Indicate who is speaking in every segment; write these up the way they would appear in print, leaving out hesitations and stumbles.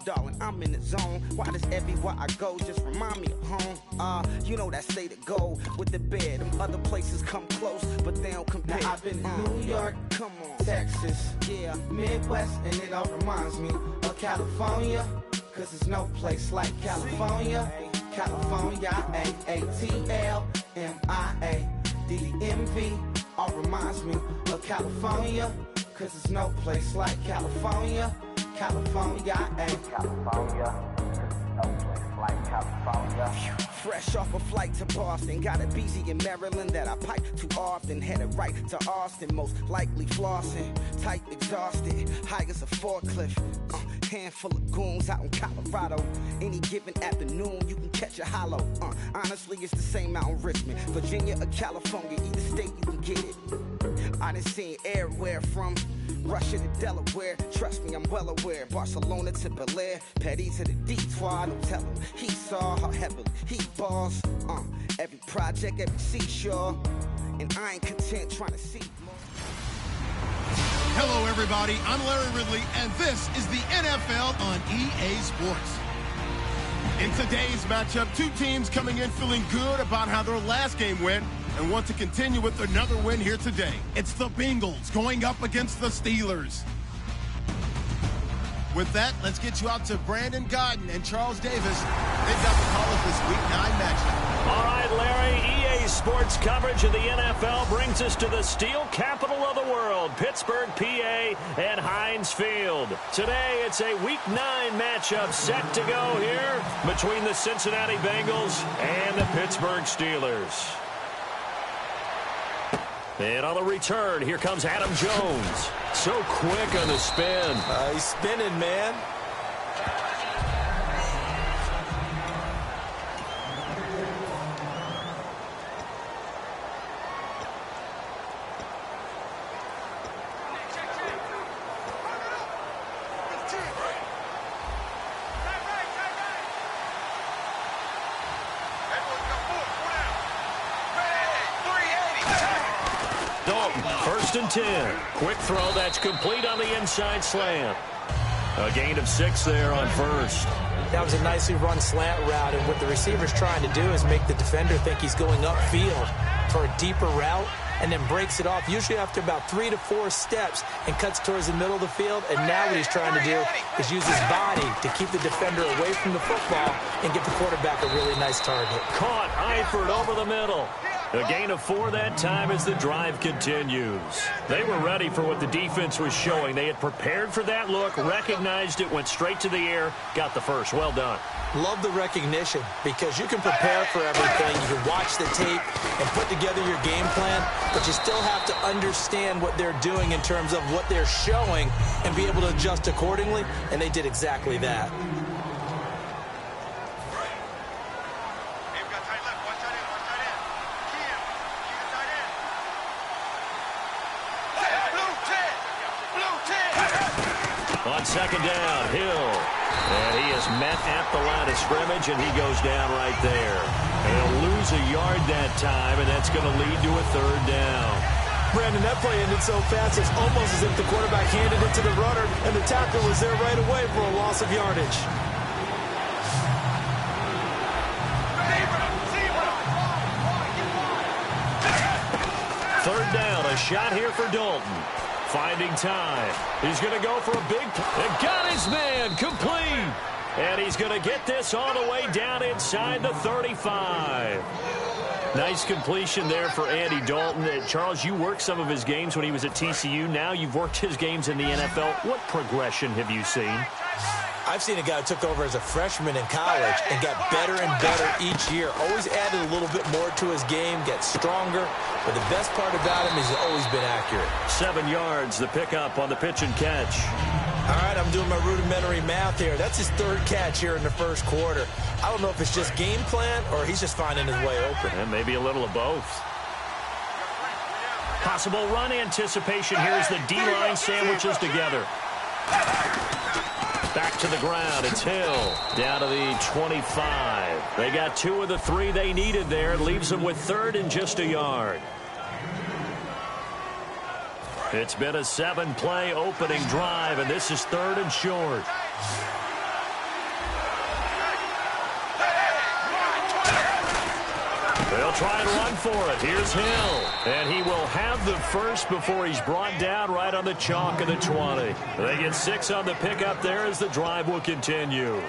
Speaker 1: darling, I'm in the zone. Why does everywhere I go just remind me of home? You know that state of gold with the bed. Them other places come close, but they don't compare.
Speaker 2: Now I've been to New York,
Speaker 1: come on,
Speaker 2: Texas,
Speaker 1: yeah,
Speaker 2: Midwest, and it all reminds me of California. Cause there's no place like California. California, A-A-T-L-M-I-A-D-D-M-V. All reminds me of California. Cause there's no place like California. California,
Speaker 3: California. No place like California.
Speaker 1: fresh off a flight to Boston. Got a BZ in Maryland that I pipe too often. Headed right to Austin, most likely flossing. Tight, exhausted, high as a forklift. Handful of goons out in Colorado. Any given afternoon, you can catch a hollow. Honestly, it's the same out in Richmond, Virginia or California. Either state, you can get it. I done seen everywhere from Russia to Delaware. Trust me, I'm well aware. Barcelona to Bel Air, Petty to the Detroit. Don't tell him he saw how heavily he balls. Every project, every seashore, and I ain't content trying to see more.
Speaker 4: Hello, everybody. I'm Larry Ridley, and this is the NFL on EA Sports. In today's matchup, two teams coming in feeling good about how their last game went and want to continue with another win here today. It's the Bengals going up against the Steelers. With that, let's get you out to Brandon Godden and Charles Davis. They've got the call of this Week 9 matchup.
Speaker 5: All right, Larry, EA Sports coverage of the NFL brings us to the steel capital of the world, Pittsburgh, PA, and Heinz Field. Today, it's a Week 9 matchup set to go here between the Cincinnati Bengals and the Pittsburgh Steelers. And on the return, here comes Adam Jones. So quick on the spin.
Speaker 6: He's spinning, man.
Speaker 5: First and 10. Quick throw that's complete on the inside slant. A gain of 6 there on first.
Speaker 6: That was a nicely run slant route, and what the receiver's trying to do is make the defender think he's going upfield for a deeper route, and then breaks it off, usually after about 3 to 4 steps, and cuts towards the middle of the field. And now what he's trying to do is use his body to keep the defender away from the football and get the quarterback a really nice target.
Speaker 5: Caught Eifert over the middle. A gain of 4 that time as the drive continues. They were ready for what the defense was showing. They had prepared for that look, recognized it, went straight to the air, got the first. Well done.
Speaker 6: Love the recognition, because you can prepare for everything. You can watch the tape and put together your game plan, but you still have to understand what they're doing in terms of what they're showing and be able to adjust accordingly, and they did exactly that.
Speaker 5: On second down, Hill. And he is met at the line of scrimmage, and he goes down right there. And he'll lose a yard that time, and that's going to lead to a third down.
Speaker 6: Brandon, that play ended so fast, it's almost as if the quarterback handed it to the runner, and the tackle was there right away for a loss of yardage.
Speaker 5: Third down, a shot here for Dalton. Finding time. He's going to go for a big... And got his man complete. And he's going to get this all the way down inside the 35. Nice completion there for Andy Dalton. Charles, you worked some of his games when he was at TCU. Now you've worked his games in the NFL. What progression have you seen?
Speaker 6: I've seen a guy who took over as a freshman in college and got better and better each year. Always added a little bit more to his game, gets stronger. But the best part about him is he's always been accurate.
Speaker 5: 7 yards, the pickup on the pitch and catch.
Speaker 6: All right, I'm doing my rudimentary math here. That's his 3rd catch here in the first quarter. I don't know if it's just game plan or he's just finding his way open.
Speaker 5: And maybe a little of both. Possible run anticipation here as the D-line sandwiches together. Back to the ground. It's Hill down to the 25. They got 2 of the 3 they needed there. It leaves them with 3rd and just a yard. It's been a 7-play opening drive, and this is 3rd and short. They'll try and run for it. Here's Hill. And he will have the first before he's brought down right on the chalk of the 20. They get 6 on the pickup there as the drive will continue.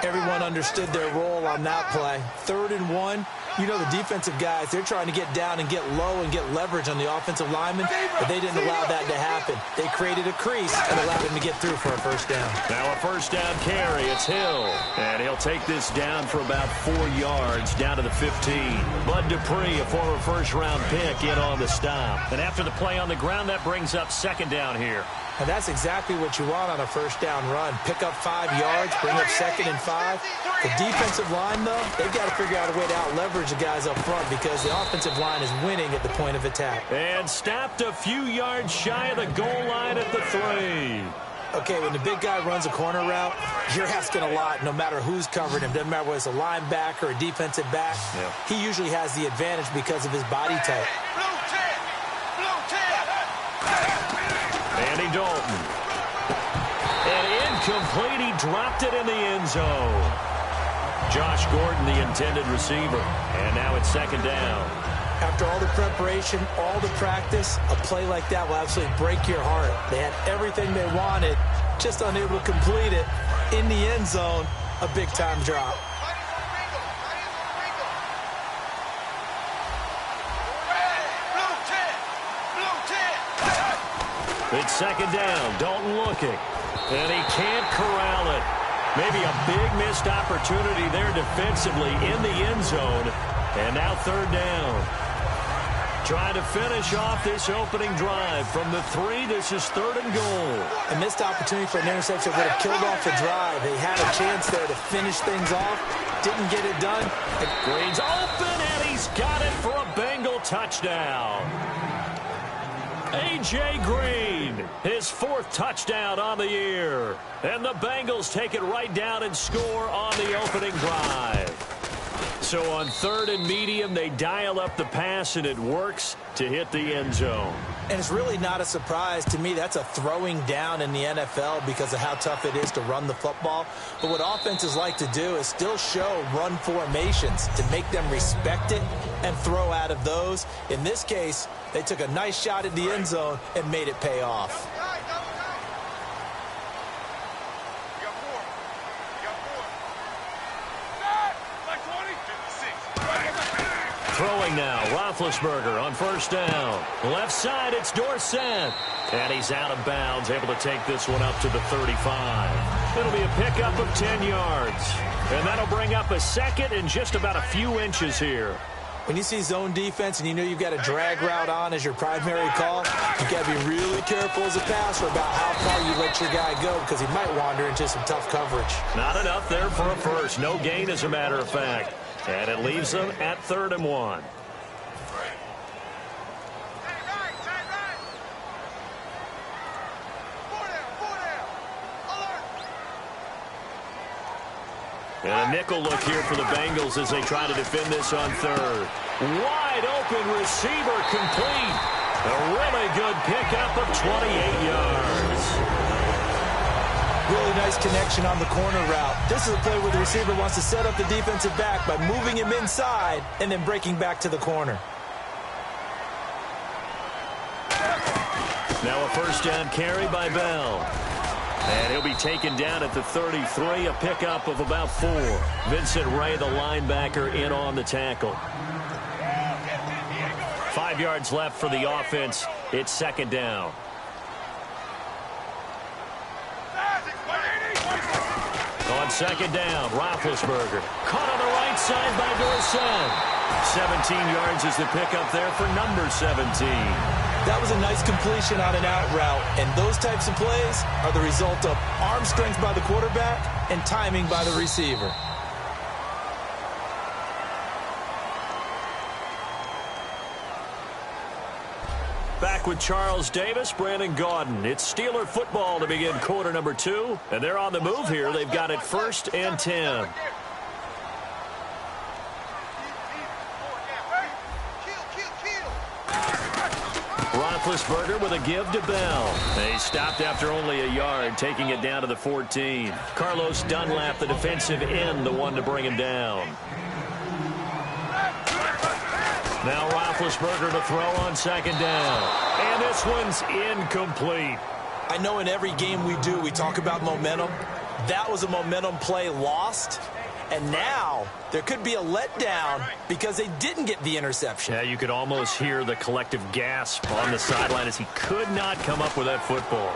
Speaker 6: Everyone understood their role on that play. 3rd and 1. You know the defensive guys, they're trying to get down and get low and get leverage on the offensive lineman, but they didn't allow that to happen. They created a crease and allowed him to get through for a first down.
Speaker 5: Now a first down carry. It's Hill. And he'll take this down for about 4 yards down to the 15. Bud Dupree, a former first-round pick, in on the stop. And after the play on the ground, that brings up 2nd down here.
Speaker 6: And that's exactly what you want on a first down run. Pick up 5 yards, bring up 2nd and 5. The defensive line, though, they've got to figure out a way to out-leverage the guys up front because the offensive line is winning at the point of attack.
Speaker 5: And stopped a few yards shy of the goal line at the 3.
Speaker 6: Okay, when the big guy runs a corner route, you're asking a lot no matter who's covering him. Doesn't matter whether it's a linebacker or a defensive back. Yeah. He usually has the advantage because of his body type.
Speaker 5: Andy Dalton. And incomplete. He dropped it in the end zone. Josh Gordon, the intended receiver. And now it's 2nd down.
Speaker 6: After all the preparation, all the practice, a play like that will absolutely break your heart. They had everything they wanted, just unable to complete it. In the end zone, a big-time drop.
Speaker 5: It's 2nd down. Dalton looking. And he can't corral it. Maybe a big missed opportunity there defensively in the end zone. And now 3rd down. Trying to finish off this opening drive. From the 3, this is 3rd and goal.
Speaker 6: A missed opportunity for an interception would have killed off the drive. They had a chance there to finish things off. Didn't get it done.
Speaker 5: Green's open, and he's got it for a Bengal touchdown. A.J. Green, his 4th touchdown on the year. And the Bengals take it right down and score on the opening drive. So on 3rd and medium, they dial up the pass, and it works to hit the end zone.
Speaker 6: And it's really not a surprise to me. That's a throwing down in the NFL because of how tough it is to run the football. But what offenses like to do is still show run formations to make them respect it and throw out of those. In this case, they took a nice shot at the end zone and made it pay off.
Speaker 5: Throwing now, Roethlisberger on 1st down. Left side, it's Dorsett. And he's out of bounds, able to take this one up to the 35. It'll be a pickup of 10 yards. And that'll bring up a 2nd and just about a few inches here.
Speaker 6: When you see zone defense and you know you've got a drag route on as your primary call, you've got to be really careful as a passer about how far you let your guy go because he might wander into some tough coverage.
Speaker 5: Not enough there for a first. No gain, as a matter of fact. And it leaves them at 3rd and 1. And a nickel look here for the Bengals as they try to defend this on 3rd. Wide open receiver complete. A really good pickup of 28 yards.
Speaker 6: Really nice connection on the corner route. This is a play where the receiver wants to set up the defensive back by moving him inside and then breaking back to the corner.
Speaker 5: Now a first down carry by Bell. And he'll be taken down at the 33, a pickup of about 4. Vincent Ray, the linebacker, in on the tackle. 5 yards left for the offense. It's 2nd down. On 2nd down, Roethlisberger. Caught on the right side by Dorsett. 17 yards is the pickup there for number 17.
Speaker 6: That was a nice completion on an out route, and those types of plays are the result of arm strength by the quarterback and timing by the receiver.
Speaker 5: Back with Charles Davis, Brandon Gaudin. It's Steeler football to begin quarter number 2, and they're on the move here. They've got it 1st and 10. Roethlisberger with a give to Bell. They stopped after only a yard, taking it down to the 14. Carlos Dunlap, the defensive end, the one to bring him down. Now Roethlisberger to throw on second down. And this one's incomplete.
Speaker 6: I know in every game we do, we talk about momentum. That was a momentum play lost. And now there could be a letdown because they didn't get the interception.
Speaker 5: Yeah, you could almost hear the collective gasp on the sideline as he could not come up with that football.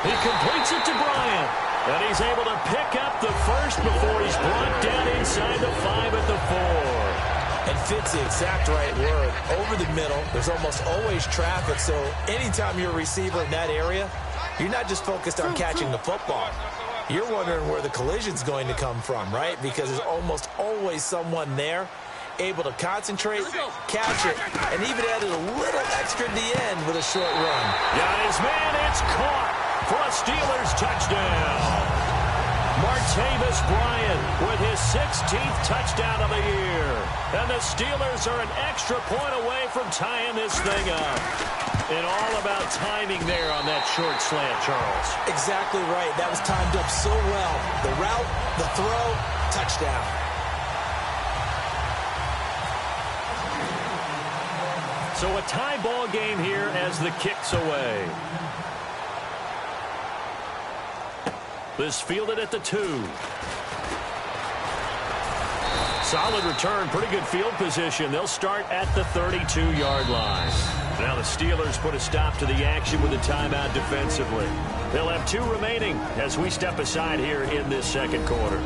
Speaker 5: He completes it to Bryant. And he's able to pick up the first before he's brought down inside the 5 at the 4.
Speaker 6: And fits the exact right word. Over the middle, there's almost always traffic. So anytime you're a receiver in that area, you're not just focused on catching the football. You're wondering where the collision's going to come from, right? Because there's almost always someone there able to concentrate, catch it, and even added a little extra at the end with a short run.
Speaker 5: Got his man, it's caught for a Steelers touchdown. Martavis Bryant with his 16th touchdown of the year. And the Steelers are an extra point away from tying this thing up. And all about timing there on that short slant, Charles.
Speaker 6: Exactly right. That was timed up so well. The route, the throw, touchdown.
Speaker 5: So a tie ball game here as the kick's away. This fielded at the 2. Solid return, pretty good field position. They'll start at the 32-yard line. Now the Steelers put a stop to the action with a timeout defensively. They'll have 2 remaining as we step aside here in this second quarter.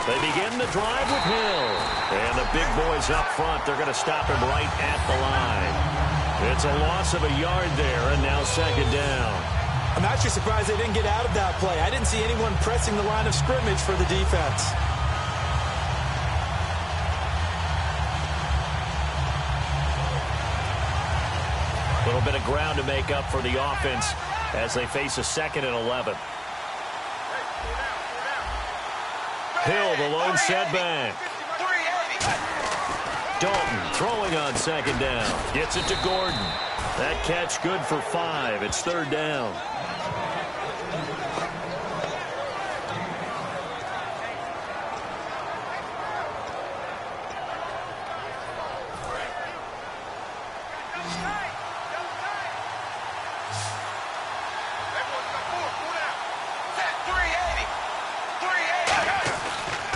Speaker 5: They begin the drive with Hill. And the big boys up front, they're going to stop him right at the line. It's a loss of a yard there, and now second down.
Speaker 6: I'm actually surprised they didn't get out of that play. I didn't see anyone pressing the line of scrimmage for the defense.
Speaker 5: A little bit of ground to make up for the offense as they face a 2nd and 11. Hill, the lone setback. Dalton throwing on second down. Gets it to Gordon. That catch good for 5. It's 3rd down.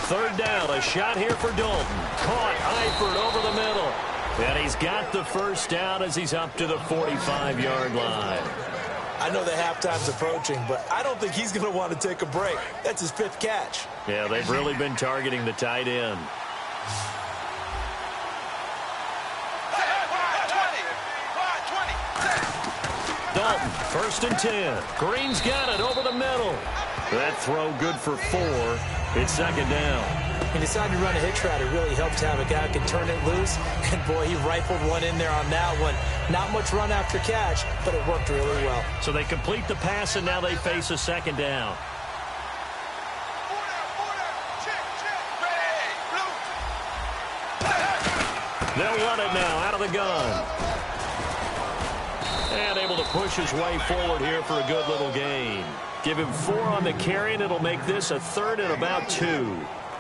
Speaker 5: Third down, a shot here for Dalton. Caught Eifert over the middle. And he's got the first down as he's up to the 45-yard line.
Speaker 6: I know the halftime's approaching, but I don't think he's going to want to take a break. That's his 5th catch.
Speaker 5: Yeah, they've really been targeting the tight end. Dalton, 1st and 10. Green's got it over the middle. That throw good for 4. It's 2nd down.
Speaker 6: He decided to run a hitch route. It really helped to have a guy who can turn it loose. And, boy, he rifled one in there on that one. Not much run after catch, but it worked really well.
Speaker 5: So they complete the pass, and now they face a 2nd down. They'll run it now out of the gun. And able to push his way forward here for a good little gain. Give him 4 on the carry, and it'll make this a 3rd and about 2.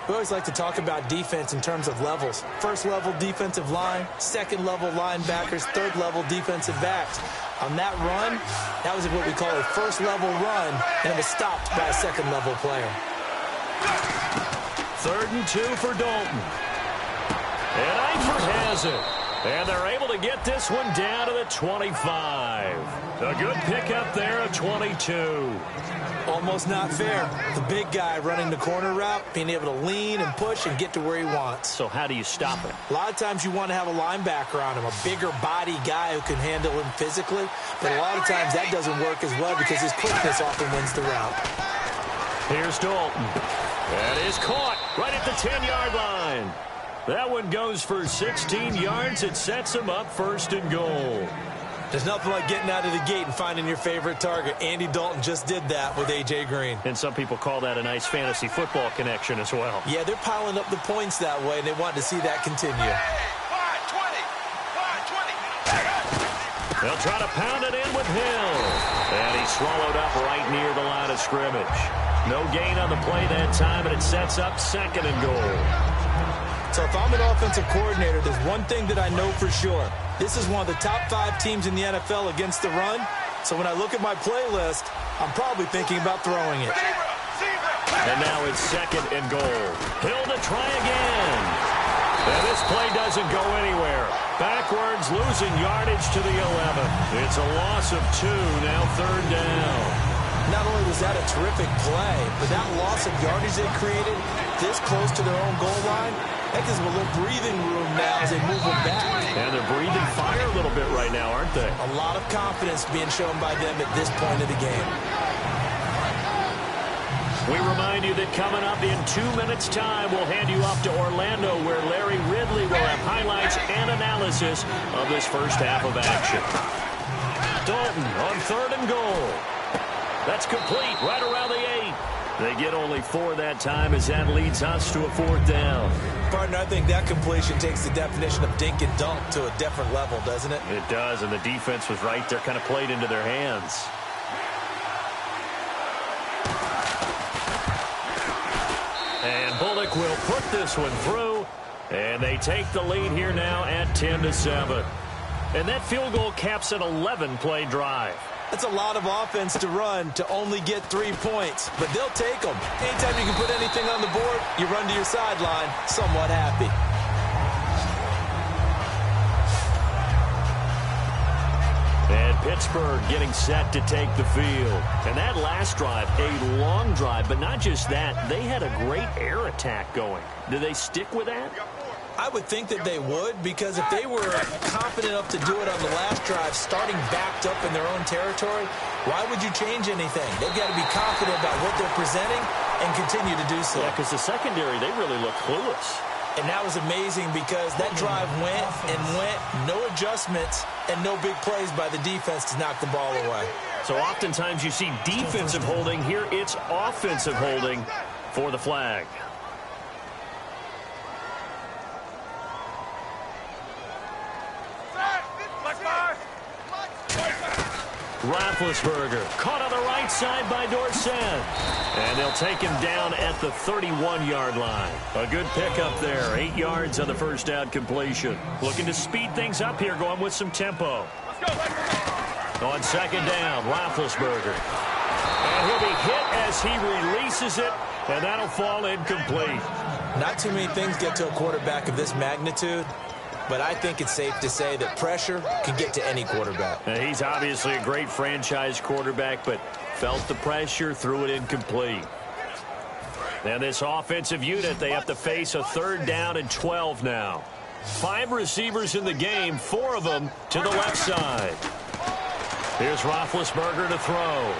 Speaker 6: We always like to talk about defense in terms of levels. 1st level defensive line, 2nd level linebackers, 3rd level defensive backs. On that run, that was what we call a 1st level run, and it was stopped by a 2nd level player.
Speaker 5: 3rd and 2 for Dalton. And Eifert has it. And they're able to get this one down to the 25. A good pickup there of 22.
Speaker 6: Almost not fair. The big guy running the corner route, being able to lean and push and get to where he wants.
Speaker 5: So how do you stop him?
Speaker 6: A lot of times you want to have a linebacker on him, a bigger body guy who can handle him physically. But a lot of times that doesn't work as well because his quickness often wins the route.
Speaker 5: Here's Dalton. That is caught right at the 10-yard line. That one goes for 16 yards. It sets him up 1st and goal.
Speaker 6: There's nothing like getting out of the gate and finding your favorite target. Andy Dalton just did that with A.J. Green.
Speaker 5: And some people call that a nice fantasy football connection as well.
Speaker 6: Yeah, they're piling up the points that way, and they want to see that continue.
Speaker 5: They'll try to pound it in with Hill. And he's swallowed up right near the line of scrimmage. No gain on the play that time, and it sets up 2nd and goal.
Speaker 6: So if I'm an offensive coordinator, there's one thing that I know for sure. This is one of the top 5 teams in the NFL against the run. So when I look at my playlist, I'm probably thinking about throwing it.
Speaker 5: And now it's 2nd and goal. Hill to try again. And this play doesn't go anywhere. Backwards, losing yardage to the 11. It's a loss of 2, now 3rd down.
Speaker 6: Not only was that a terrific play, but that loss of yardage they created this close to their own goal line, that gives them a little breathing room now as they move them back.
Speaker 5: And they're breathing fire a little bit right now, aren't they?
Speaker 6: A lot of confidence being shown by them at this point of the game.
Speaker 5: We remind you that coming up in 2 minutes' time, we'll hand you off to Orlando, where Larry Ridley will have highlights and analysis of this first half of action. Dalton on 3rd and goal. That's complete right around the 8. They get only 4 that time as that leads us to a 4th down.
Speaker 6: Partner, I think that completion takes the definition of dink and dunk to a different level, doesn't it?
Speaker 5: It does, and the defense was right there, kind of played into their hands. And Bullock will put this one through, and they take the lead here now at 10-7. And that field goal caps an 11-play drive.
Speaker 6: That's a lot of offense to run to only get 3 points, but they'll take them. Anytime you can put anything on the board, you run to your sideline somewhat happy.
Speaker 5: And Pittsburgh getting set to take the field. And that last drive, a long drive, but not just that, they had a great air attack going. Do they stick with that?
Speaker 6: I would think that they would, because if they were confident enough to do it on the last drive, starting backed up in their own territory, why would you change anything? They've got to be confident about what they're presenting and continue to do so.
Speaker 5: Yeah, because the secondary, they really look clueless.
Speaker 6: And that was amazing because that drive went and went, no adjustments, and no big plays by the defense to knock the ball away.
Speaker 5: So oftentimes you see defensive holding. Here it's offensive holding for the flag. Roethlisberger caught on the right side by Dorsett. And they'll take him down at the 31-yard line. A good pickup there. 8 yards on the first down completion. Looking to speed things up here, going with some tempo. On 2nd down, Roethlisberger. And he'll be hit as he releases it, and that'll fall incomplete.
Speaker 6: Not too many things get to a quarterback of this magnitude, but I think it's safe to say that pressure can get to any quarterback.
Speaker 5: And he's obviously a great franchise quarterback, but felt the pressure, threw it incomplete. And this offensive unit, they have to face a 3rd down and 12 now. 5 receivers in the game, 4 of them to the left side. Here's Roethlisberger to throw.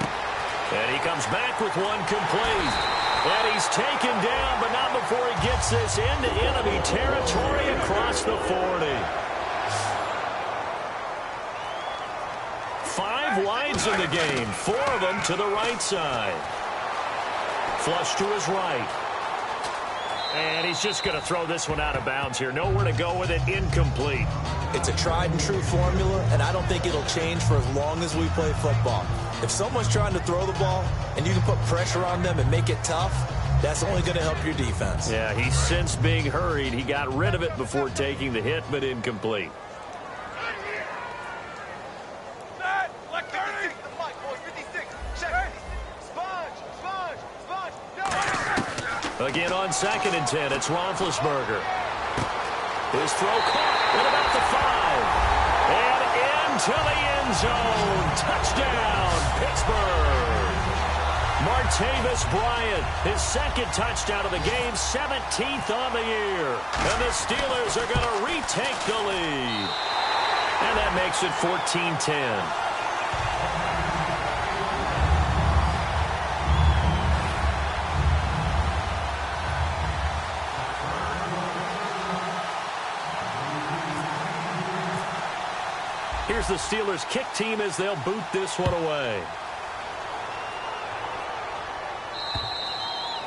Speaker 5: And he comes back with one complete. And he's taken down, but not before he gets this into enemy territory across the 40. 5 wides in the game, 4 of them to the right side. Flush to his right. And he's just going to throw this one out of bounds here. Nowhere to go with it, incomplete.
Speaker 6: It's a tried and true formula, and I don't think it'll change for as long as we play football. If someone's trying to throw the ball and you can put pressure on them and make it tough, that's only going to help your defense.
Speaker 5: Yeah, he's since being hurried. He got rid of it before taking the hit, but incomplete. Again on 2nd and 10, it's Roethlisberger. His throw caught at about the 5. And into the end zone. Touchdown, Pittsburgh. Martavis Bryant, his 2nd touchdown of the game, 17th on the year. And the Steelers are going to retake the lead. And that makes it 14-10. Here's here's the Steelers kick team as they'll boot this one away.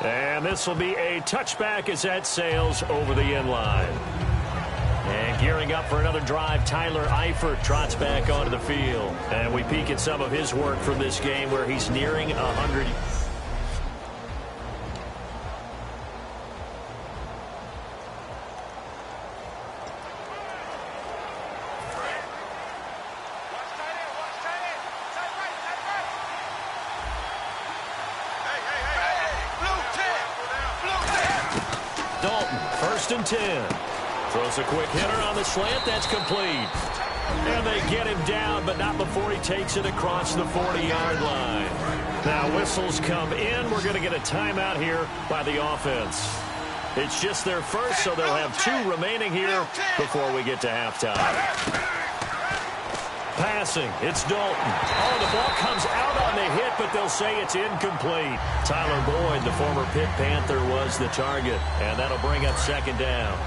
Speaker 5: And this will be a touchback as that sails over the end line. And gearing up for another drive, Tyler Eifert trots back onto the field. And we peek at some of his work from this game where he's nearing 100. First and 10. Throws a quick hitter on the slant. That's complete. And they get him down, but not before he takes it across the 40-yard line. Now whistles come in. We're going to get a timeout here by the offense. It's just their first, so they'll have 2 remaining here before we get to halftime. Passing, it's Dalton. Oh, the ball comes out on the hit, but they'll say it's incomplete. Tyler Boyd, the former Pitt Panther, was the target, and that'll bring up second down.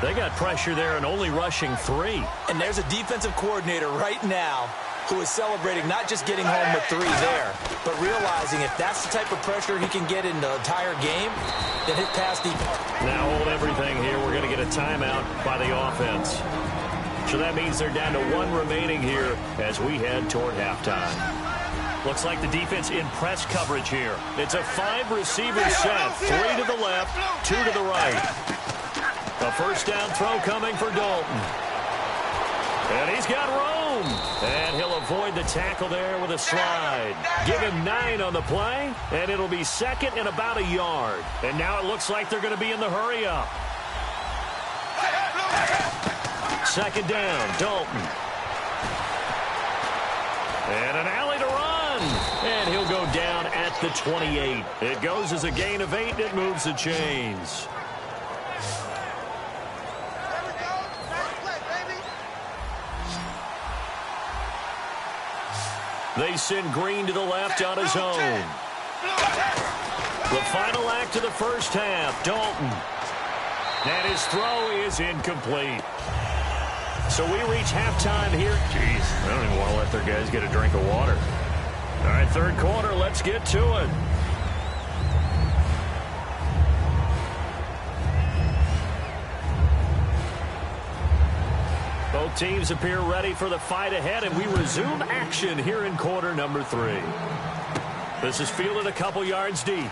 Speaker 5: They got pressure there and only rushing 3.
Speaker 6: And there's a defensive coordinator right now who is celebrating not just getting home with 3 there, but realizing if that's the type of pressure he can get in the entire game, then hit pass defense.
Speaker 5: Now hold everything here. We're going to get a timeout by the offense. So that means they're down to 1 remaining here as we head toward halftime. Looks like the defense in press coverage here. It's a 5-receiver set. 3 to the left, 2 to the right. A first down throw coming for Dalton. And he's got room. And he'll avoid the tackle there with a slide. Give him 9 on the play, and it'll be second and about a yard. And now it looks like they're going to be in the hurry-up. Second down, Dalton. And an alley to run. And he'll go down at the 28. It goes as a gain of 8, and it moves the chains. They send Green to the left on his own. The final act of the first half, Dalton. And his throw is incomplete. So we reach halftime here. Jeez, I don't even want to let their guys get a drink of water. All right, third quarter, let's get to it. Both teams appear ready for the fight ahead, and we resume action here in quarter number 3. This is fielded a couple yards deep.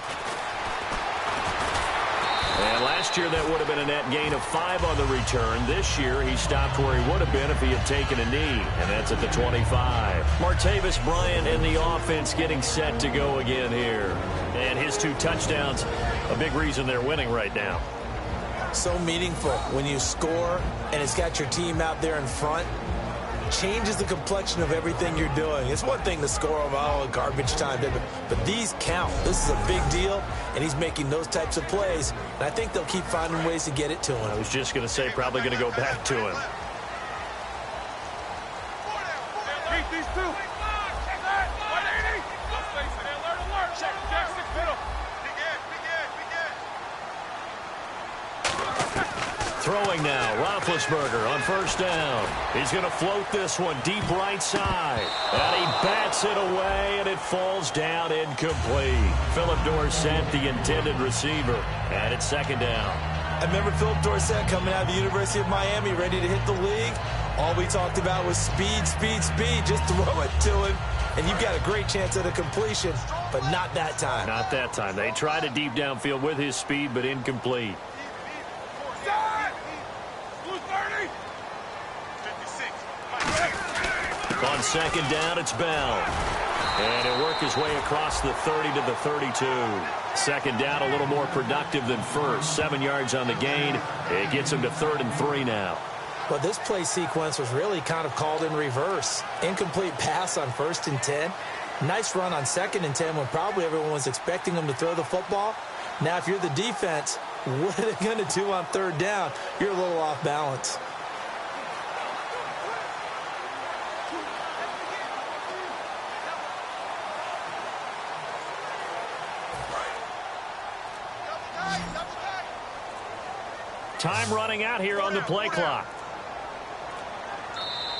Speaker 5: And last year that would have been a net gain of 5 on the return. This year he stopped where he would have been if he had taken a knee, and that's at the 25. Martavis Bryant and the offense getting set to go again here. And his 2 touchdowns, a big reason they're winning right now.
Speaker 6: So meaningful when you score and it's got your team out there in front. Changes the complexion of everything you're doing. It's one thing to score on garbage time, but these count. This is a big deal, and he's making those types of plays, and I think they'll keep finding ways to get it to him.
Speaker 5: I was just going to say probably going to go back to him.
Speaker 7: Beat these 2.
Speaker 5: Throwing now, Roethlisberger on first down. He's going to float this one deep right side. And he bats it away, and it falls down incomplete. Philip Dorsett, the intended receiver. And it's second down.
Speaker 6: I remember Philip Dorsett coming out of the University of Miami, ready to hit the league. All we talked about was speed, speed, speed. Just throw it to him, and you've got a great chance at a completion, but not that time.
Speaker 5: Not that time. They tried a deep downfield with his speed, but incomplete. On second down, it's Bell. And he'll work his way across the 30 to the 32. Second down, a little more productive than first. 7 yards on the gain. It gets him to 3rd and 3 now.
Speaker 6: Well, this play sequence was really kind of called in reverse. Incomplete pass on 1st and 10. Nice run on 2nd and 10 when probably everyone was expecting him to throw the football. Now, if you're the defense, what are they going to do on 3rd down? You're a little off balance.
Speaker 5: Time running out here on the play clock.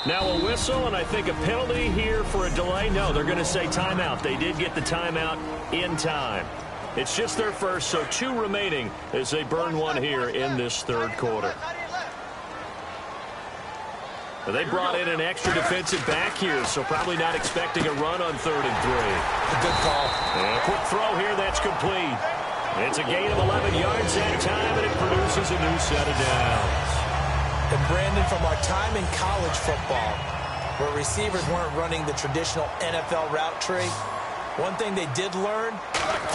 Speaker 5: Now a whistle, and I think a penalty here for a delay. No, they're going to say timeout. They did get the timeout in time. It's just their first, so 2 remaining as they burn one here in this third quarter. They brought in an extra defensive back here, so probably not expecting a run on 3rd and 3.
Speaker 6: A good call.
Speaker 5: And a quick throw here, that's complete. It's a gain of 11 yards that time, and it produces a new set of downs.
Speaker 6: And Brandon, from our time in college football, where receivers weren't running the traditional NFL route tree, one thing they did learn,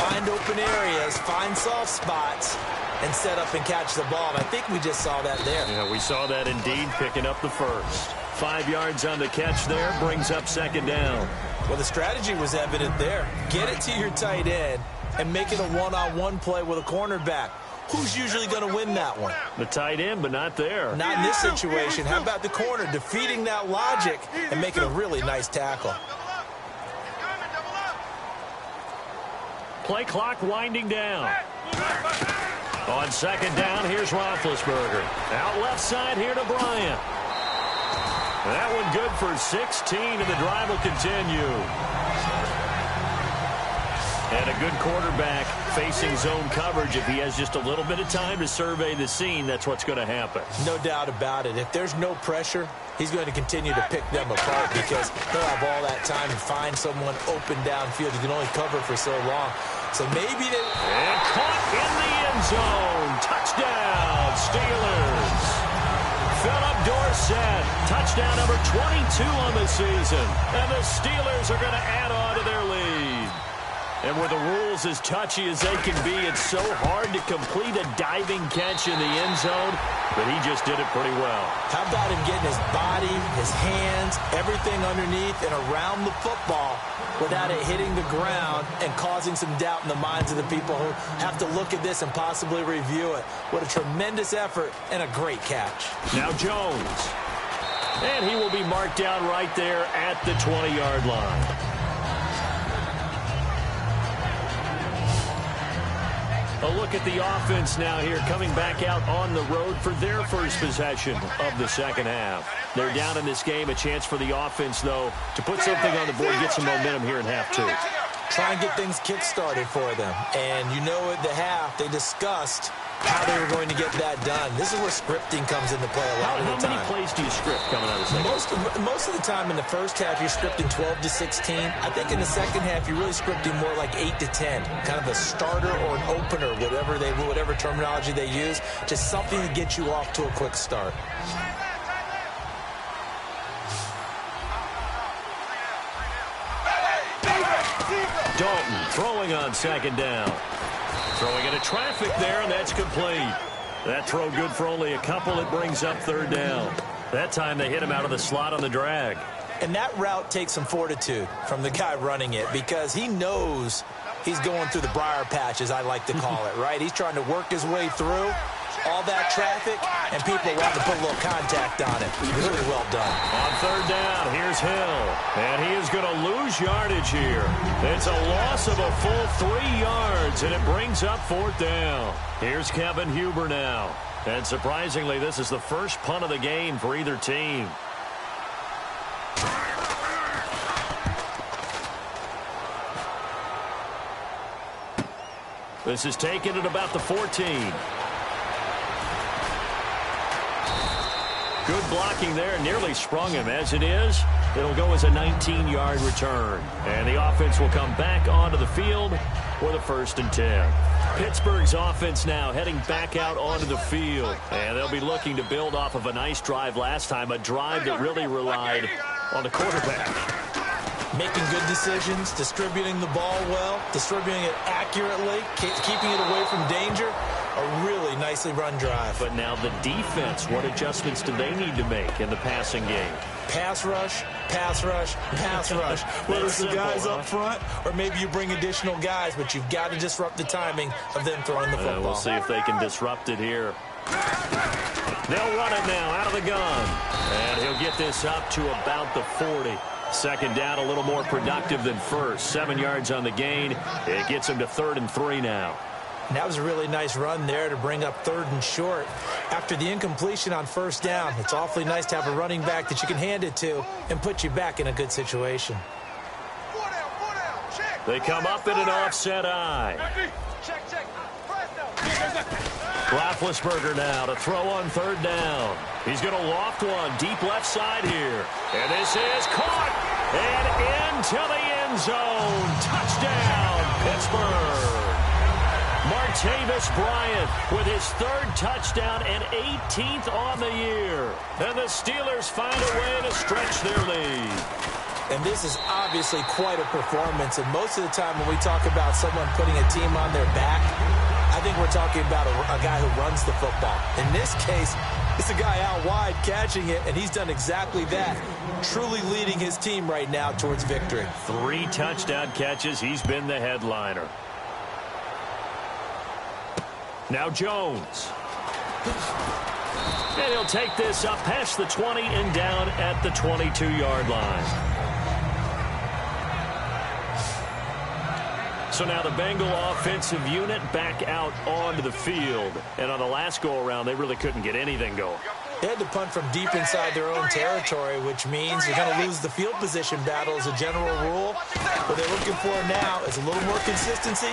Speaker 6: find open areas, find soft spots, and set up and catch the ball. And I think we just saw that there.
Speaker 5: Yeah, we saw that indeed, picking up the first. 5 yards on the catch there, brings up 2nd down.
Speaker 6: Well, the strategy was evident there. Get it to your tight end and make it a one-on-one play with a cornerback. Who's usually going to win that one?
Speaker 5: The tight end, but not there.
Speaker 6: Not in this situation. How about the corner defeating that logic and making a really nice tackle?
Speaker 5: Play clock winding down. On 2nd down, here's Roethlisberger. Out left side here to Bryant. That one good for 16, and the drive will continue. And a good quarterback facing zone coverage. If he has just a little bit of time to survey the scene, that's what's going to happen.
Speaker 6: No doubt about it. If there's no pressure, he's going to continue to pick them apart because he'll have all that time to find someone open downfield. He can only cover for so long. So maybe they...
Speaker 5: And caught in the end zone. Touchdown, Steelers. Philip Dorsett, touchdown number 22 on the season. And the Steelers are going to add on to their lead. And with the rules as touchy as they can be, it's so hard to complete a diving catch in the end zone, but he just did it pretty well.
Speaker 6: How about him getting his body, his hands, everything underneath and around the football without it hitting the ground and causing some doubt in the minds of the people who have to look at this and possibly review it. What a tremendous effort and a great catch.
Speaker 5: Now Jones. And he will be marked down right there at the 20-yard line. A look at the offense now here, coming back out on the road for their first possession of the second half. They're down in this game. A chance for the offense, though, to put something on the board, get some momentum here in half 2.
Speaker 6: Try and get things kick-started for them. And you know at the half, they discussed how they were going to get that done. This is where scripting comes into play a lot of the time.
Speaker 5: How many plays do you script coming out of the second?
Speaker 6: Most of the time in the first half, you're scripting 12 to 16. I think in the second half, you're really scripting more like 8 to 10. Kind of a starter or an opener, whatever terminology they use. Just something to get you off to a quick start.
Speaker 5: Dalton throwing on 2nd down. Throwing into traffic there, and that's complete. That throw good for only a couple. It brings up 3rd down. That time they hit him out of the slot on the drag.
Speaker 6: And that route takes some fortitude from the guy running it because he knows he's going through the briar patch, as I like to call it, right? He's trying to work his way through all that traffic, and people want to put a little contact on it. Really well done.
Speaker 5: On 3rd down, here's Hill. And he is going to lose yardage here. It's a loss of a full 3 yards, and it brings up 4th down. Here's Kevin Huber now. And surprisingly, this is the first punt of the game for either team. This is taken at about the 14. Good blocking there, nearly sprung him. As it is, it'll go as a 19-yard return. And the offense will come back onto the field for the 1st and 10. Pittsburgh's offense now heading back out onto the field. And they'll be looking to build off of a nice drive last time, a drive that really relied on the quarterback.
Speaker 6: Making good decisions, distributing the ball well, distributing it accurately, keeping it away from danger. A really nicely run drive.
Speaker 5: But now the defense, what adjustments do they need to make in the passing game?
Speaker 6: Pass rush, pass rush, pass rush. Whether it's the guys up front or maybe you bring additional guys, but you've got to disrupt the timing of them throwing the football.
Speaker 5: We'll see if they can disrupt it here. They'll run it now out of the gun. And he'll get this up to about the 40. 2nd down, a little more productive than first. 7 yards on the gain. It gets him to 3rd and 3 now.
Speaker 6: And that was a really nice run there to bring up 3rd and short. After the incompletion on 1st down, it's awfully nice to have a running back that you can hand it to and put you back in a good situation.
Speaker 5: They come up in an offset eye. Roethlisberger now to throw on 3rd down. He's going to loft one deep left side here. And this is caught and into the end zone. Touchdown, Pittsburgh. Martavis Bryant with his 3rd touchdown and 18th on the year. And the Steelers find a way to stretch their lead.
Speaker 6: And this is obviously quite a performance. And most of the time when we talk about someone putting a team on their back, I think we're talking about a guy who runs the football. In this case, it's a guy out wide catching it, and he's done exactly that, truly leading his team right now towards victory.
Speaker 5: 3 touchdown catches. He's been the headliner. Now Jones. And he'll take this up past the 20 and down at the 22-yard line. So now the Bengal offensive unit back out onto the field. And on the last go-around, they really couldn't get anything going.
Speaker 6: They had to punt from deep inside their own territory, which means you're going to lose the field position battle as a general rule. What they're looking for now is a little more consistency,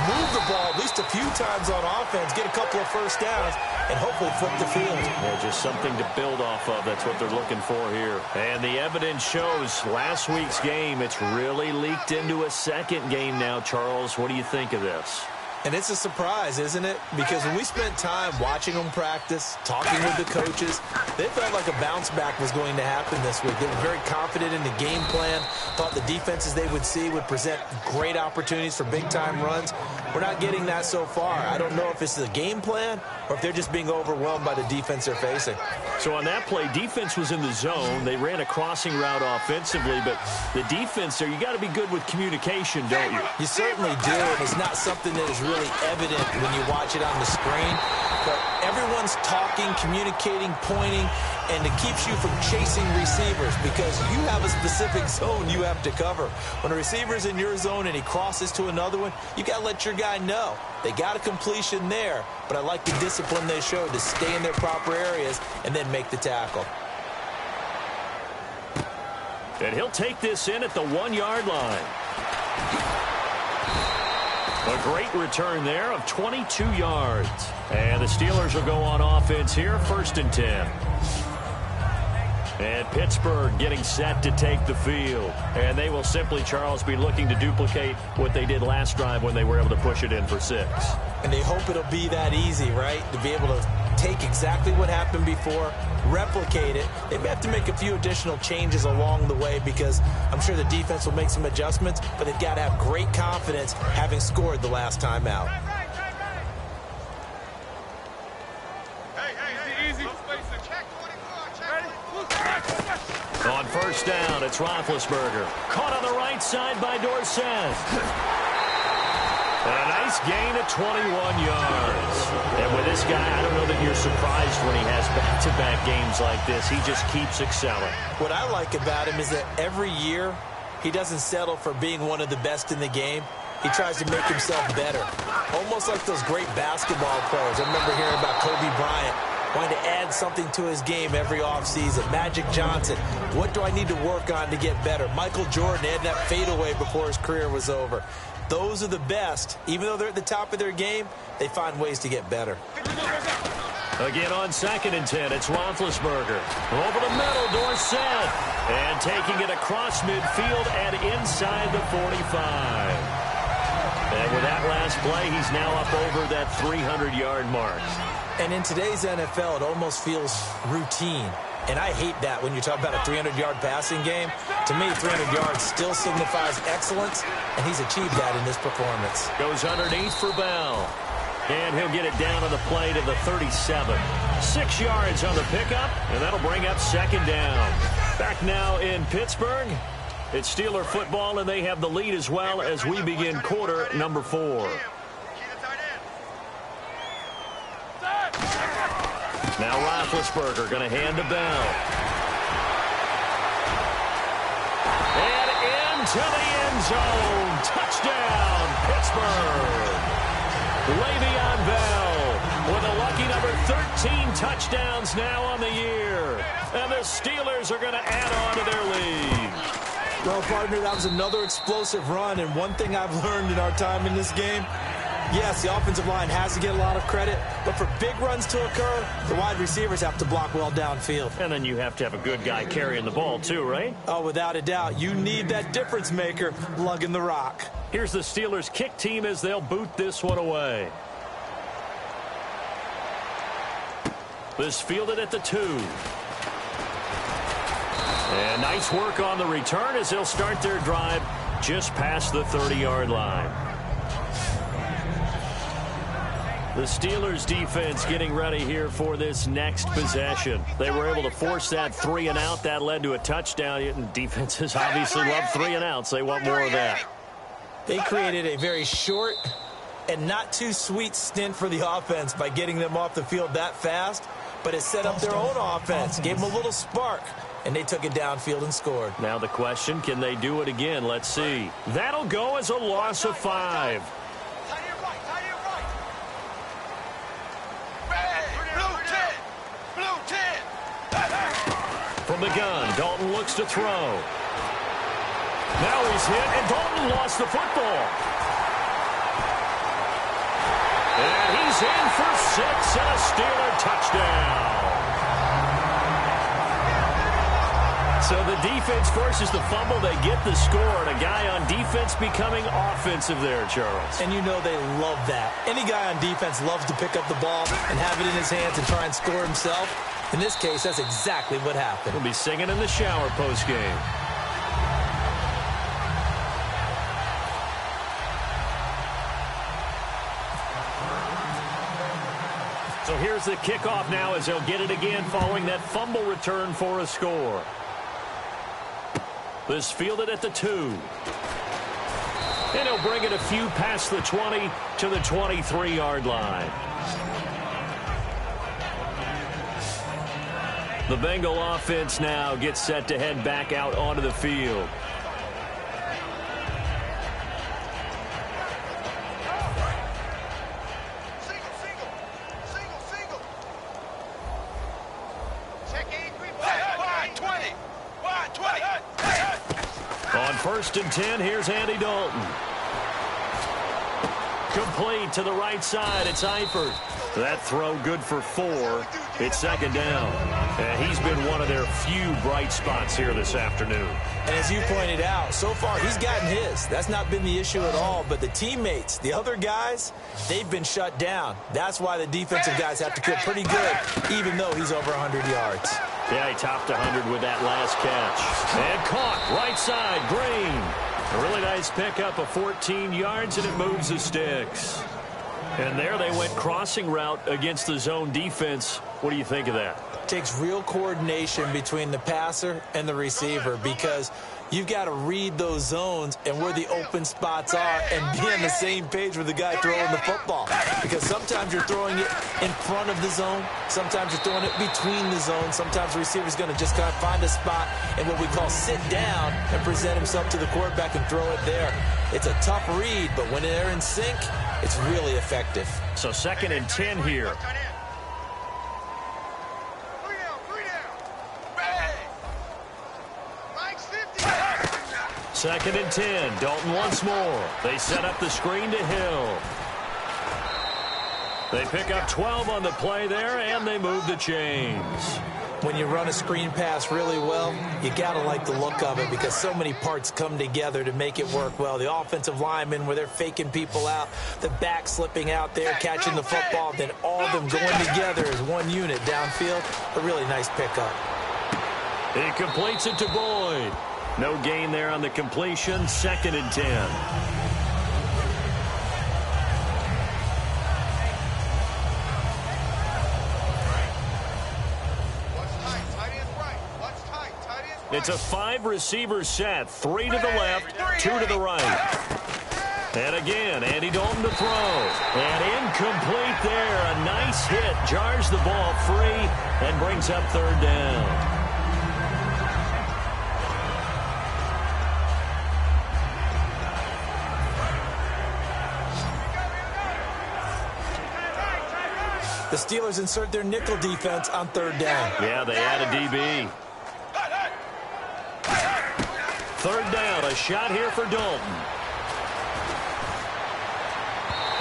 Speaker 6: move the ball at least a few times on offense, get a couple of 1st downs, and hopefully flip the field.
Speaker 5: Yeah, just something to build off of. That's what they're looking for here. And the evidence shows last week's game, it's really leaked into a 2nd game now, Charles. What do you think of this?
Speaker 6: And it's a surprise, isn't it? Because when we spent time watching them practice, talking with the coaches, they felt like a bounce back was going to happen this week. They were very confident in the game plan, thought the defenses they would see would present great opportunities for big-time runs. We're not getting that so far. I don't know if it's the game plan or if they're just being overwhelmed by the defense they're facing.
Speaker 5: So on that play, defense was in the zone. They ran a crossing route offensively, but the defense there, you got to be good with communication, don't you?
Speaker 6: You certainly do, and it's not something that is really evident when you watch it on the screen. But everyone's talking, communicating, pointing, and it keeps you from chasing receivers because you have a specific zone you have to cover. When a receiver's in your zone and he crosses to another one, you got to let your guy know. They got a completion there, but I like the discipline they showed to stay in their proper areas and then make the tackle.
Speaker 5: And he'll take this in at the 1-yard line. A great return there of 22 yards. And the Steelers will go on offense here, 1st and 10. And Pittsburgh getting set to take the field. And they will simply, Charles, be looking to duplicate what they did last drive when they were able to push it in for 6.
Speaker 6: And they hope it'll be that easy, right? To be able to take exactly what happened before, replicate it. They may have to make a few additional changes along the way because I'm sure the defense will make some adjustments, but they've got to have great confidence having scored the last time out.
Speaker 5: On 1st down, it's Roethlisberger. Caught on the right side by Dorsett. And a nice gain of 21 yards. And with this guy, I don't know that you're surprised when he has back-to-back games like this. He just keeps excelling.
Speaker 6: What I like about him is that every year he doesn't settle for being one of the best in the game. He tries to make himself better. Almost like those great basketball players. I remember hearing about Kobe Bryant wanting to add something to his game every offseason. Magic Johnson, what do I need to work on to get better? Michael Jordan had that fadeaway before his career was over. Those are the best. Even though they're at the top of their game, they find ways to get better.
Speaker 5: Again on 2nd and 10, it's Roethlisberger. Over the middle, Dorsett. And taking it across midfield and inside the 45. And with that last play, he's now up over that 300-yard mark.
Speaker 6: And in today's NFL, it almost feels routine. And I hate that when you talk about a 300-yard passing game. To me, 300 yards still signifies excellence, and he's achieved that in this performance.
Speaker 5: Goes underneath for Bell. And he'll get it down on the play to the 37. 6 yards on the pickup, and that'll bring up 2nd down. Back now in Pittsburgh. It's Steeler football, and they have the lead as well as we begin quarter number 4. Now Roethlisberger going to hand to Bell. And into the end zone. Touchdown, Pittsburgh. Le'Veon Bell with a lucky number 13 touchdowns now on the year. And the Steelers are going to add on to their lead.
Speaker 6: Well, partner, that was another explosive run, and one thing I've learned in our time in this game, yes, the offensive line has to get a lot of credit, but for big runs to occur, the wide receivers have to block well downfield.
Speaker 5: And then you have to have a good guy carrying the ball too, right?
Speaker 6: Oh, without a doubt. You need that difference maker lugging the rock.
Speaker 5: Here's the Steelers kick team as they'll boot this one away. This fielded at the 2. And nice work on the return as they'll start their drive just past the 30-yard line. The Steelers defense getting ready here for this next possession. They were able to force that 3 and out. That led to a touchdown. And defenses obviously love 3 and outs. They want more of that.
Speaker 6: They created a very short and not too sweet stint for the offense by getting them off the field that fast, but it set up their own offense, gave them a little spark, and they took it downfield and scored.
Speaker 5: Now the question, can they do it again? Let's see. That'll go as a loss of 5. From the gun, Dalton looks to throw. Now he's hit, and Dalton lost the football. And he's in for 6 and a Steeler touchdown. So the defense forces the fumble. They get the score, and a guy on defense becoming offensive there, Charles.
Speaker 6: And you know they love that. Any guy on defense loves to pick up the ball and have it in his hands and try and score himself. In this case, that's exactly what happened.
Speaker 5: He'll be singing in the shower post-game. So here's the kickoff now as they'll get it again following that fumble return for a score. This fielded at the 2. And he'll bring it a few past the 20 to the 23-yard line. The Bengal offense now gets set to head back out onto the field. On 1st and 10, here's Andy Dalton. Complete to the right side. It's Eifert. That throw good for 4. It's 2nd down. And he's been one of their few bright spots here this afternoon.
Speaker 6: And as you pointed out, so far he's gotten his. That's not been the issue at all. But the teammates, the other guys, they've been shut down. That's why the defensive guys have to feel pretty good, even though he's over 100 yards.
Speaker 5: Yeah, he topped 100 with that last catch. And caught right side, Green. A really nice pickup of 14 yards, and it moves the sticks. And there they went crossing route against the zone defense. What do you think of that?
Speaker 6: Takes real coordination between the passer and the receiver because you've got to read those zones and where the open spots are and be on the same page with the guy throwing the football. Because sometimes you're throwing it in front of the zone. Sometimes you're throwing it between the zones. Sometimes the receiver's going to just kind of find a spot and what we call sit down and present himself to the quarterback and throw it there. It's a tough read, but when they're in sync, it's really effective.
Speaker 5: So 2nd and 10 here. Second and 10. Dalton once more. They set up the screen to Hill. They pick up 12 on the play there, and they move the chains.
Speaker 6: When you run a screen pass really well, you got to like the look of it because so many parts come together to make it work well. The offensive linemen where they're faking people out, the back slipping out there, catching the football, then all of them going together as one unit downfield. A really nice pickup.
Speaker 5: He completes it to Boyd. No gain there on the completion. 2nd and 10. It's a 5-receiver set. 3 to the left, 2 to the right. And again, Andy Dalton to throw. And incomplete there. A nice hit. Jars the ball free and brings up 3rd down.
Speaker 6: The Steelers insert their nickel defense on 3rd down.
Speaker 5: Yeah, they add a DB. 3rd down, a shot here for Dalton.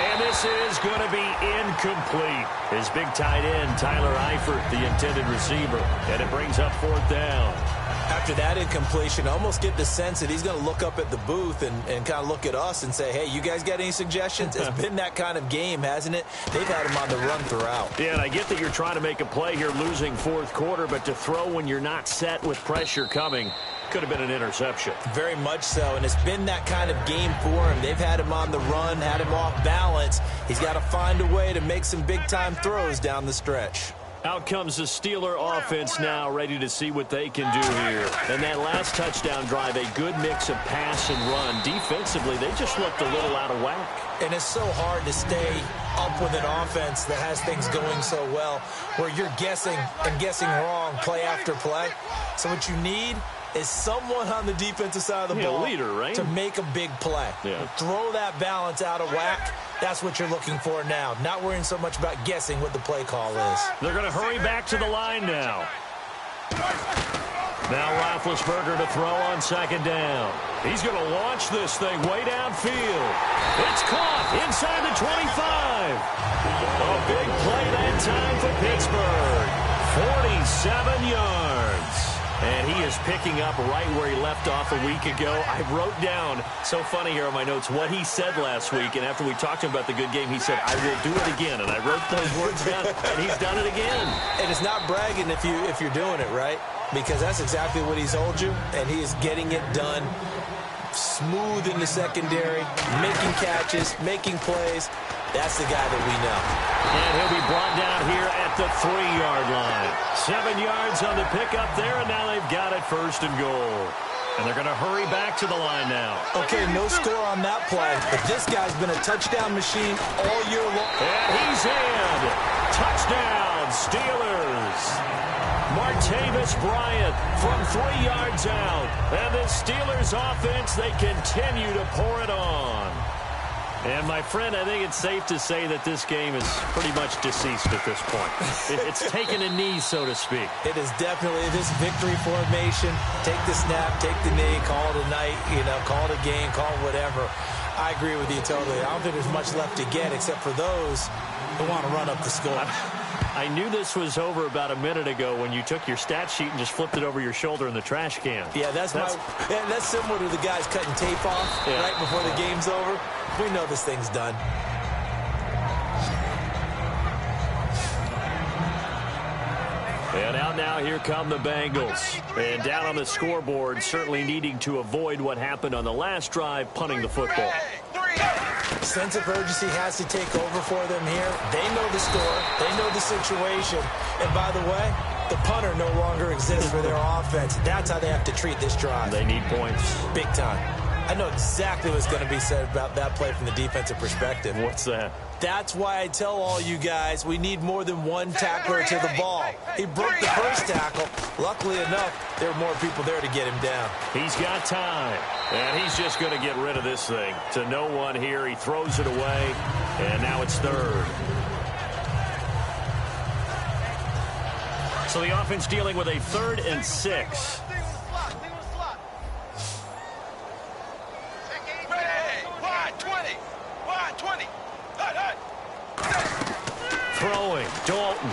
Speaker 5: And this is going to be incomplete. His big tight end, Tyler Eifert, the intended receiver. And it brings up 4th down.
Speaker 6: After that incompletion, I almost get the sense that he's going to look up at the booth and kind of look at us and say, hey, you guys got any suggestions? It's been that kind of game, hasn't it? They've had him on the run throughout.
Speaker 5: Yeah, and I get that you're trying to make a play here losing 4th quarter, but to throw when you're not set with pressure coming could have been an interception.
Speaker 6: Very much so, and it's been that kind of game for him. They've had him on the run, had him off balance. He's got to find a way to make some big-time throws down the stretch.
Speaker 5: Out comes the Steeler offense now, ready to see what they can do here. And that last touchdown drive, a good mix of pass and run. Defensively, they just looked a little out of whack.
Speaker 6: And it's so hard to stay up with an offense that has things going so well, where you're guessing and guessing wrong play after play. So what you need is someone on the defensive side of the ball,
Speaker 5: leader, right?
Speaker 6: to make a big play.
Speaker 5: Yeah.
Speaker 6: Throw that balance out of whack. That's what you're looking for now. Not worrying so much about guessing what the play call is.
Speaker 5: They're going to hurry back to the line now. Now Roethlisberger to throw on 2nd down. He's going to launch this thing way downfield. It's caught inside the 25. A big play that time for Pittsburgh. 47 yards. And he is picking up right where he left off a week ago. I wrote down, so funny here on my notes, what he said last week. And after we talked to him about the good game, he said, I will do it again. And I wrote those words down, and he's done it again.
Speaker 6: And it's not bragging if you're doing it, right? Because that's exactly what he's told you, and he is getting it done. Smooth in the secondary, making catches, making plays. That's the guy that we know.
Speaker 5: And he'll be brought down here at the 3-yard line. 7 yards on the pickup there, and now they've got it 1st and goal. And they're going to hurry back to the line now.
Speaker 6: Okay, no score on that play, but this guy's been a touchdown machine all year long.
Speaker 5: And he's in. Touchdown, Steelers. Martavis Bryant from 3 yards out. And the Steelers offense, they continue to pour it on. And, my friend, I think it's safe to say that this game is pretty much deceased at this point. It's taken a knee, so to speak.
Speaker 6: It is definitely this victory formation. Take the snap, take the knee, call it a night, call it a game, call it whatever. I agree with you totally. I don't think there's much left to get except for those who want to run up the score.
Speaker 5: I knew this was over about a minute ago when you took your stat sheet and just flipped it over your shoulder in the trash can.
Speaker 6: Yeah, that's similar to the guys cutting tape off right before the game's over. We know this thing's done.
Speaker 5: And out now, here come the Bengals. And down on the scoreboard, certainly needing to avoid what happened on the last drive, punting the football.
Speaker 6: Sense of urgency has to take over for them here. They know the score. They know the situation. And by the way, the punter no longer exists for their offense. That's how they have to treat this drive.
Speaker 5: They need points.
Speaker 6: Big time. I know exactly what's going to be said about that play from the defensive perspective.
Speaker 5: What's that?
Speaker 6: That's why I tell all you guys we need more than one tackler to the ball. He broke the first tackle. Luckily enough, there were more people there to get him down.
Speaker 5: He's got time. And he's just going to get rid of this thing. To no one here. He throws it away. And now it's 3rd. So the offense dealing with a 3rd and 6. Throwing, Dalton.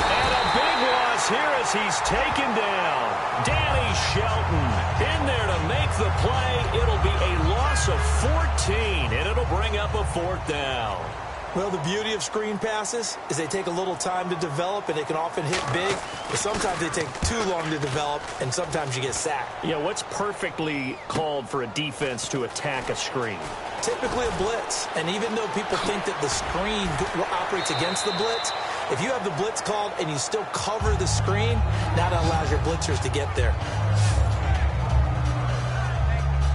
Speaker 5: And a big loss here as he's taken down. Danny Shelton in there to make the play. It'll be a loss of 14, and it'll bring up a 4th down.
Speaker 6: Well, the beauty of screen passes is they take a little time to develop, and they can often hit big, but sometimes they take too long to develop, and sometimes you get sacked.
Speaker 5: Yeah, what's perfectly called for a defense to attack a screen?
Speaker 6: Typically a blitz, and even though people think that the screen operates against the blitz, if you have the blitz called and you still cover the screen, that allows your blitzers to get there.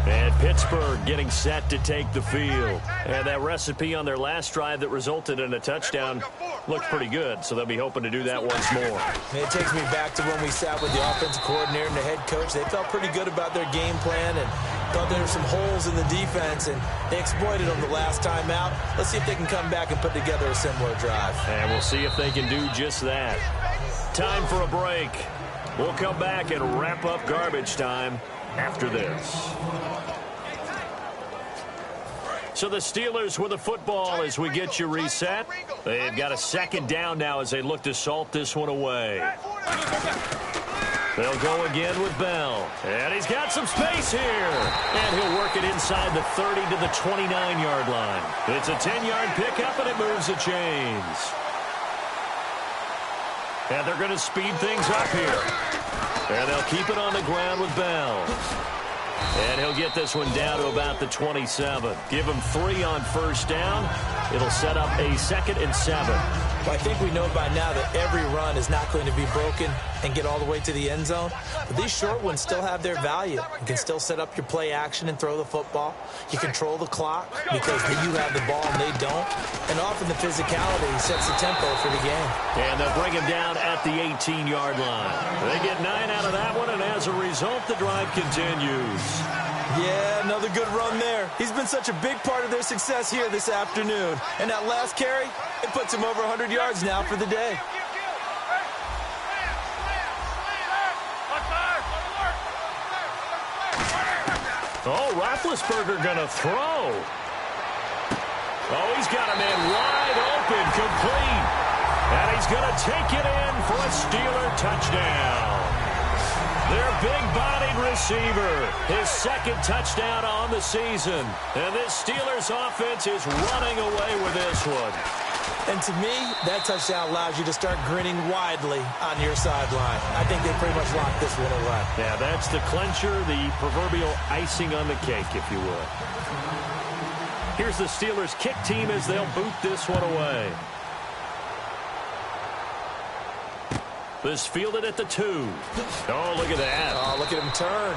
Speaker 5: And Pittsburgh getting set to take the field. And that recipe on their last drive that resulted in a touchdown looked pretty good, so they'll be hoping to do that once more.
Speaker 6: It takes me back to when we sat with the offensive coordinator and the head coach. They felt pretty good about their game plan and Thought there were some holes in the defense, and they exploited them the last time out. Let's see if they can come back and put together a similar drive.
Speaker 5: And we'll see if they can do just that. Time for a break. We'll come back and wrap up garbage time after this. So the Steelers with the football as we get you reset. They've got a second down now as they look to salt this one away. They'll go again with Bell. And he's got some space here. And he'll work it inside the 30 to the 29-yard line. It's a 10-yard pickup, and it moves the chains. And they're going to speed things up here. And they'll keep it on the ground with Bell. And he'll get this one down to about the 27. Give him 3 on first down. It'll set up a 2nd and 7.
Speaker 6: Well, I think we know by now that every run is not going to be broken and get all the way to the end zone. But these short ones still have their value. You can still set up your play action and throw the football. You control the clock because you have the ball and they don't. And often the physicality sets the tempo for the game.
Speaker 5: And they'll bring him down at the 18-yard line. They get 9 out of that one, and as a result, the drive continues.
Speaker 6: Yeah, another good run there. He's been such a big part of their success here this afternoon. And that last carry, it puts him over 100 yards now for the day.
Speaker 5: Oh, Roethlisberger going to throw. Oh, he's got a man wide open, complete. And he's going to take it in for a Steeler touchdown. Their big-bodied receiver, his 2nd touchdown on the season. And this Steelers offense is running away with this one.
Speaker 6: And to me, that touchdown allows you to start grinning widely on your sideline. I think they pretty much locked this one away.
Speaker 5: Yeah, that's the clincher, the proverbial icing on the cake, if you will. Here's the Steelers kick team as they'll boot this one away. This fielded at the 2. Oh, look at that.
Speaker 6: Oh, look at him turn.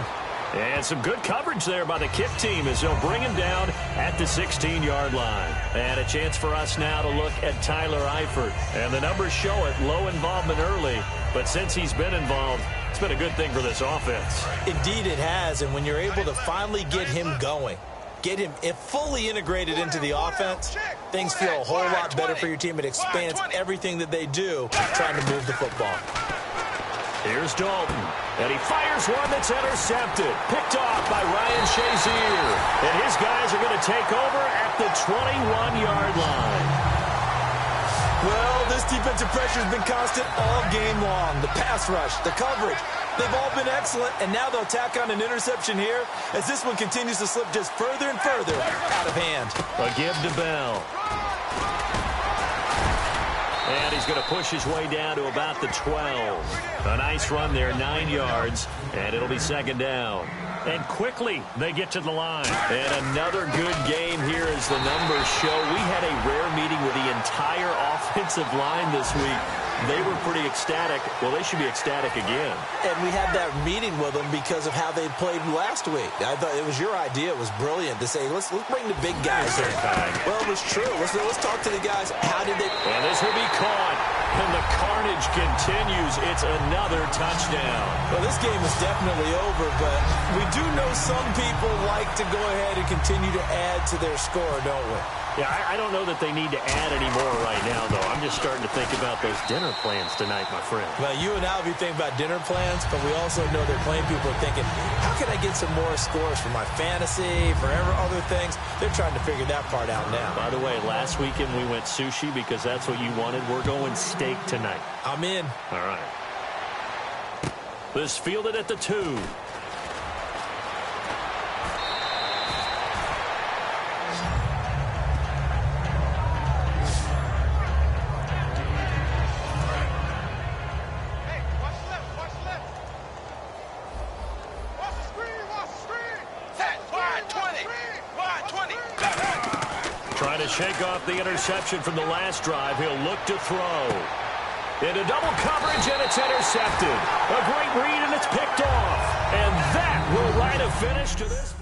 Speaker 5: And some good coverage there by the kick team as they'll bring him down at the 16-yard line. And a chance for us now to look at Tyler Eifert. And the numbers show it, low involvement early. But since he's been involved, it's been a good thing for this offense.
Speaker 6: Indeed it has, and when you're able to finally get him going, get him fully integrated into the offense, things feel a whole lot better for your team. It expands everything that they do trying to move the football.
Speaker 5: Here's Dalton, and he fires one that's intercepted. Picked off by Ryan Shazier. And his guys are going to take over at the 21-yard line.
Speaker 6: Well, this defensive pressure has been constant all game long. The pass rush, the coverage, they've all been excellent, and now they'll tack on an interception here as this one continues to slip just further and further out of hand.
Speaker 5: A give to Bell. And he's going to push his way down to about the 12. A nice run there, 9 yards, and it'll be 2nd down. And quickly, they get to the line. And another good game here as the numbers show. We had a rare meeting with the entire offensive line this week. They were pretty ecstatic. Well, they should be ecstatic again.
Speaker 6: And we had that meeting with them because of how they played last week. I thought it was your idea. It was brilliant to say, let's bring the big guys in. Well, it was true. Let's talk to the guys. How did they...
Speaker 5: And this will be caught. And the carnage continues. It's another touchdown.
Speaker 6: Well, this game is definitely over, but we do know some people like to go ahead and continue to add to their score, don't we?
Speaker 5: Yeah, I don't know that they need to add any more right now, though. I'm just starting to think about those dinner plans tonight, my friend.
Speaker 6: Well, you and I will be thinking about dinner plans, but we also know they're playing people are thinking, how can I get some more scores for my fantasy, for other things? They're trying to figure that part out now.
Speaker 5: By the way, last weekend we went sushi because that's what you wanted. We're going steak tonight.
Speaker 6: I'm in.
Speaker 5: All right. This fielded at the 2. Trying to shake off the interception from the last drive. He'll look to throw. Into double coverage, and it's intercepted. A great read, and it's picked off. And that will write a finish to this.